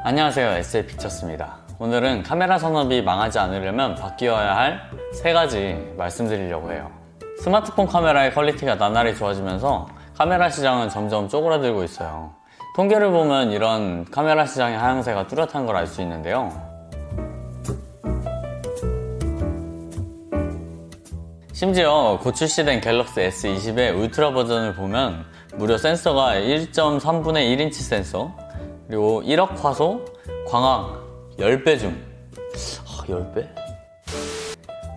안녕하세요, SL픽처스입니다. 오늘은 카메라 산업이 망하지 않으려면 바뀌어야 할 3가지 말씀드리려고 해요. 스마트폰 카메라의 퀄리티가 나날이 좋아지면서 카메라 시장은 점점 쪼그라들고 있어요. 통계를 보면 이런 카메라 시장의 하향세가 뚜렷한 걸 알 수 있는데요. 심지어 곧 출시된 갤럭시 S20의 울트라 버전을 보면 무려 센서가 1.3분의 1인치 센서, 그리고 1억 화소, 광학 10배 줌. 10배?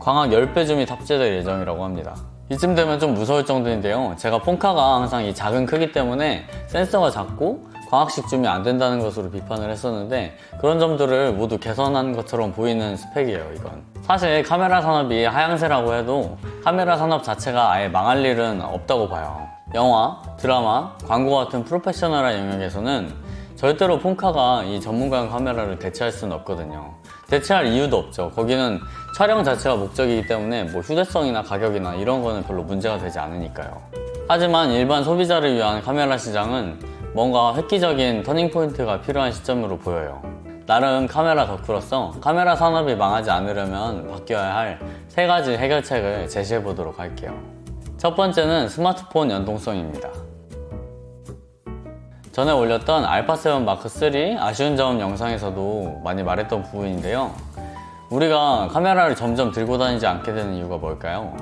광학 10배 줌이 탑재될 예정이라고 합니다. 이쯤 되면 좀 무서울 정도인데요. 제가 폰카가 항상 이 작은 크기 때문에 센서가 작고 광학식 줌이 안 된다는 것으로 비판을 했었는데, 그런 점들을 모두 개선한 것처럼 보이는 스펙이에요, 이건. 사실 카메라 산업이 하향세라고 해도 카메라 산업 자체가 아예 망할 일은 없다고 봐요. 영화, 드라마, 광고 같은 프로페셔널한 영역에서는 절대로 폰카가 이 전문가용 카메라를 대체할 수는 없거든요. 대체할 이유도 없죠. 거기는 촬영 자체가 목적이기 때문에 뭐 휴대성이나 가격이나 이런 거는 별로 문제가 되지 않으니까요. 하지만 일반 소비자를 위한 카메라 시장은 뭔가 획기적인 터닝포인트가 필요한 시점으로 보여요. 나름 카메라 덕후로서 카메라 산업이 망하지 않으려면 바뀌어야 할 3가지 해결책을 제시해 보도록 할게요. 첫 번째는 스마트폰 연동성입니다. 전에 올렸던 알파7 마크 3 아쉬운 점 영상에서도 많이 말했던 부분인데요. 우리가 카메라를 점점 들고 다니지 않게 되는 이유가 뭘까요?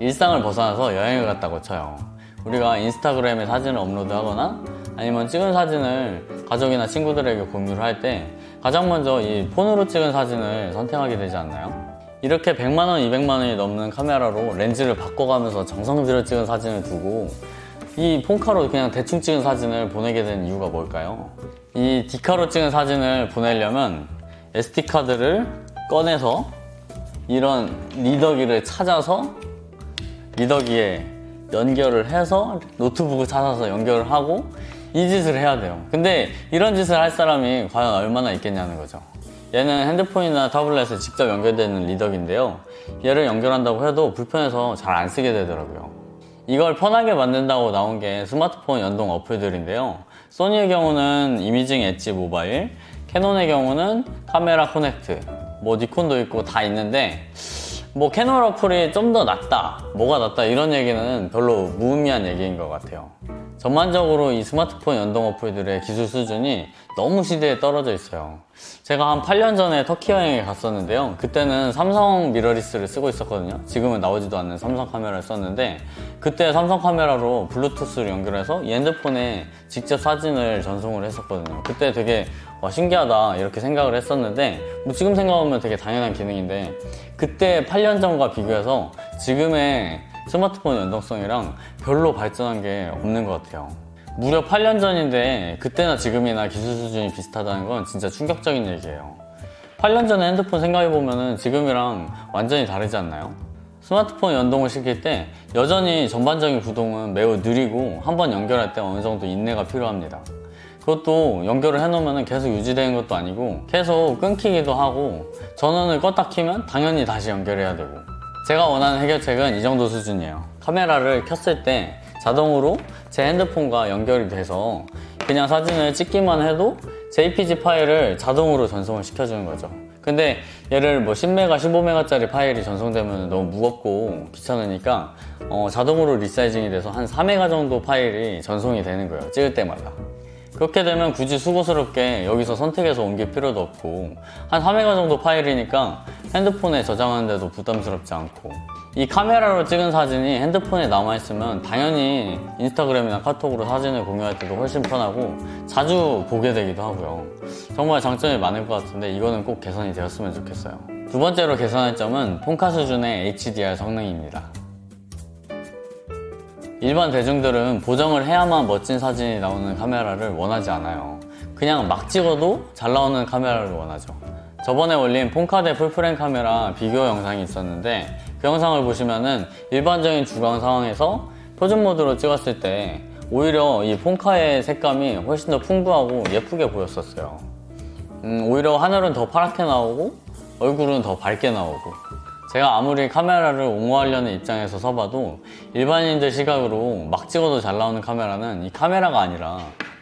일상을 벗어나서 여행을 갔다고 쳐요. 우리가 인스타그램에 사진을 업로드하거나 아니면 찍은 사진을 가족이나 친구들에게 공유를 할 때 가장 먼저 이 폰으로 찍은 사진을 선택하게 되지 않나요? 이렇게 100만원, 200만원이 넘는 카메라로 렌즈를 바꿔가면서 정성 들여 찍은 사진을 두고 이 폰카로 그냥 대충 찍은 사진을 보내게 된 이유가 뭘까요? 이 디카로 찍은 사진을 보내려면 SD카드를 꺼내서 이런 리더기를 찾아서 리더기에 연결을 해서 노트북을 찾아서 연결을 하고 이 짓을 해야 돼요. 근데 이런 짓을 할 사람이 과연 얼마나 있겠냐는 거죠. 얘는 핸드폰이나 타블렛에 직접 연결되는 리더기인데요. 얘를 연결한다고 해도 불편해서 잘 안 쓰게 되더라고요. 이걸 편하게 만든다고 나온 게 스마트폰 연동 어플들인데요. 소니의 경우는 이미징 엣지 모바일, 캐논의 경우는 카메라 코넥트, 뭐 니콘도 있고 다 있는데, 뭐 캐논 어플이 좀 더 낫다, 뭐가 낫다 이런 얘기는 별로 무의미한 얘기인 것 같아요. 전반적으로 이 스마트폰 연동 어플들의 기술 수준이 너무 시대에 떨어져 있어요. 제가 한 8년 전에 터키 여행에 갔었는데요. 그때는 삼성 미러리스를 쓰고 있었거든요. 지금은 나오지도 않는 삼성 카메라를 썼는데, 그때 삼성 카메라로 블루투스를 연결해서 이 핸드폰에 직접 사진을 전송을 했었거든요. 그때 되게 신기하다 이렇게 생각을 했었는데, 뭐 지금 생각하면 되게 당연한 기능인데, 그때 8년 전과 비교해서 지금의 스마트폰 연동성이랑 별로 발전한 게 없는 것 같아요. 무려 8년 전인데 그때나 지금이나 기술 수준이 비슷하다는 건 진짜 충격적인 얘기예요. 8년 전에 핸드폰 생각해보면 지금이랑 완전히 다르지 않나요? 스마트폰 연동을 시킬 때 여전히 전반적인 구동은 매우 느리고 한번 연결할 때 어느 정도 인내가 필요합니다. 그것도 연결을 해놓으면 계속 유지되는 것도 아니고 계속 끊기기도 하고, 전원을 껐다 키면 당연히 다시 연결해야 되고. 제가 원하는 해결책은 이 정도 수준이에요. 카메라를 켰을 때 자동으로 제 핸드폰과 연결이 돼서 그냥 사진을 찍기만 해도 JPG 파일을 자동으로 전송을 시켜주는 거죠. 근데 얘를 뭐 10메가, 15메가짜리 파일이 전송되면 너무 무겁고 귀찮으니까 자동으로 리사이징이 돼서 한 4메가 정도 파일이 전송이 되는 거예요, 찍을 때마다. 그렇게 되면 굳이 수고스럽게 여기서 선택해서 옮길 필요도 없고, 한 4메가 정도 파일이니까 핸드폰에 저장하는데도 부담스럽지 않고, 이 카메라로 찍은 사진이 핸드폰에 남아있으면 당연히 인스타그램이나 카톡으로 사진을 공유할 때도 훨씬 편하고 자주 보게 되기도 하고요. 정말 장점이 많을 것 같은데 이거는 꼭 개선이 되었으면 좋겠어요. 두 번째로 개선할 점은 폰카 수준의 HDR 성능입니다. 일반 대중들은 보정을 해야만 멋진 사진이 나오는 카메라를 원하지 않아요. 그냥 막 찍어도 잘 나오는 카메라를 원하죠. 저번에 올린 폰카 대 풀프레임 카메라 비교 영상이 있었는데, 그 영상을 보시면은 일반적인 주광 상황에서 표준 모드로 찍었을 때 오히려 이 폰카의 색감이 훨씬 더 풍부하고 예쁘게 보였었어요. 오히려 하늘은 더 파랗게 나오고 얼굴은 더 밝게 나오고, 제가 아무리 카메라를 옹호하려는 입장에서 서봐도 일반인들 시각으로 막 찍어도 잘 나오는 카메라는 이 카메라가 아니라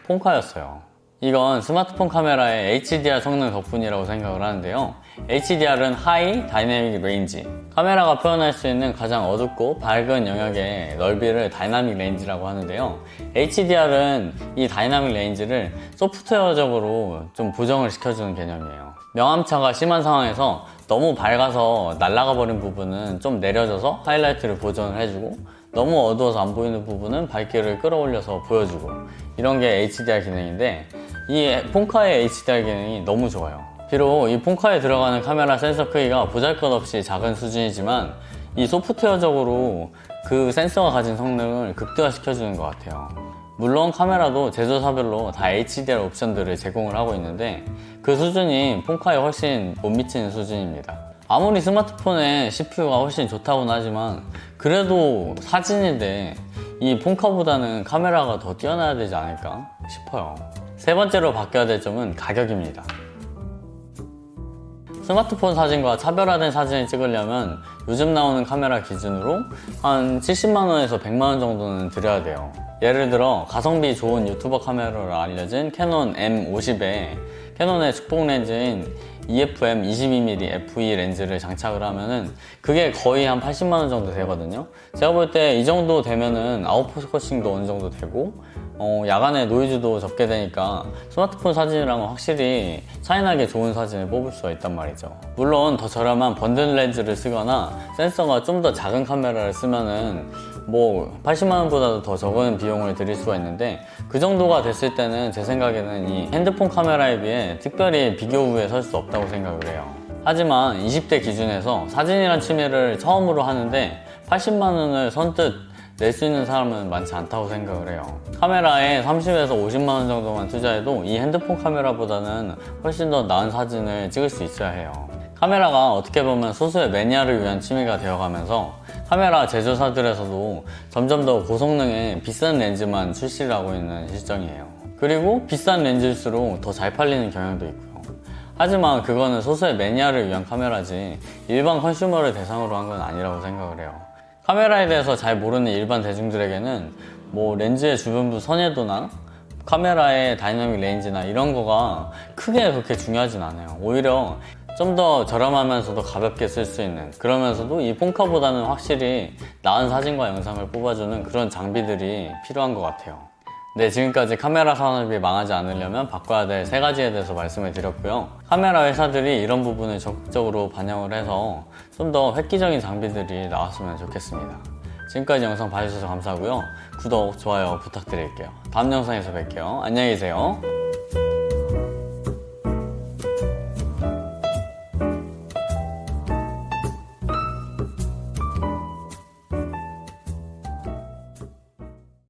폰카였어요. 이건 스마트폰 카메라의 HDR 성능 덕분이라고 생각을 하는데요. HDR은 High Dynamic Range. 카메라가 표현할 수 있는 가장 어둡고 밝은 영역의 넓이를 다이나믹 레인지라고 하는데요. HDR은 이 다이나믹 레인지를 소프트웨어적으로 좀 보정을 시켜주는 개념이에요. 명암차가 심한 상황에서 너무 밝아서 날아가 버린 부분은 좀 내려져서 하이라이트를 보정을 해주고, 너무 어두워서 안 보이는 부분은 밝기를 끌어올려서 보여주고, 이런 게 HDR 기능인데, 이 폰카의 HDR 기능이 너무 좋아요. 비록 이 폰카에 들어가는 카메라 센서 크기가 보잘것없이 작은 수준이지만 이 소프트웨어적으로 그 센서가 가진 성능을 극대화시켜주는 것 같아요. 물론 카메라도 제조사별로 다 HDR 옵션들을 제공을 하고 있는데 그 수준이 폰카에 훨씬 못 미치는 수준입니다. 아무리 스마트폰의 CPU가 훨씬 좋다고는 하지만 그래도 사진인데 이 폰카보다는 카메라가 더 뛰어나야 되지 않을까 싶어요. 세 번째로 바뀌어야 될 점은 가격입니다. 스마트폰 사진과 차별화된 사진을 찍으려면 요즘 나오는 카메라 기준으로 한 70만원에서 100만원 정도는 들여야 돼요. 예를 들어 가성비 좋은 유튜버 카메라로 알려진 캐논 M50에 캐논의 축복 렌즈인 EFM 22mm FE 렌즈를 장착을 하면은 그게 거의 한 80만원 정도 되거든요. 제가 볼 때 이 정도 되면은 아웃포커싱도 어느 정도 되고 야간에 노이즈도 적게 되니까 스마트폰 사진이랑은 확실히 차이나게 좋은 사진을 뽑을 수가 있단 말이죠. 물론 더 저렴한 번들 렌즈를 쓰거나 센서가 좀 더 작은 카메라를 쓰면은 뭐 80만원보다도 더 적은 비용을 들일 수가 있는데 그 정도가 됐을 때는 제 생각에는 이 핸드폰 카메라에 비해 특별히 비교 우위에 설 수 없다고 생각을 해요. 하지만 20대 기준에서 사진이란 취미를 처음으로 하는데 80만원을 선뜻 낼 수 있는 사람은 많지 않다고 생각을 해요. 카메라에 30에서 50만원 정도만 투자해도 이 핸드폰 카메라보다는 훨씬 더 나은 사진을 찍을 수 있어야 해요. 카메라가 어떻게 보면 소수의 매니아를 위한 취미가 되어가면서 카메라 제조사들에서도 점점 더 고성능의 비싼 렌즈만 출시를 하고 있는 실정이에요. 그리고 비싼 렌즈일수록 더 잘 팔리는 경향도 있고요. 하지만 그거는 소수의 매니아를 위한 카메라지 일반 컨슈머를 대상으로 한 건 아니라고 생각을 해요. 카메라에 대해서 잘 모르는 일반 대중들에게는 뭐 렌즈의 주변부 선회도나 카메라의 다이나믹 레인지나 이런 거가 크게 그렇게 중요하진 않아요. 오히려 좀 더 저렴하면서도 가볍게 쓸 수 있는, 그러면서도 이 폰카보다는 확실히 나은 사진과 영상을 뽑아주는 그런 장비들이 필요한 것 같아요. 네, 지금까지 카메라 산업이 망하지 않으려면 바꿔야 될 3가지에 대해서 말씀을 드렸고요. 카메라 회사들이 이런 부분을 적극적으로 반영을 해서 좀 더 획기적인 장비들이 나왔으면 좋겠습니다. 지금까지 영상 봐주셔서 감사하고요. 구독, 좋아요 부탁드릴게요. 다음 영상에서 뵐게요. 안녕히 계세요.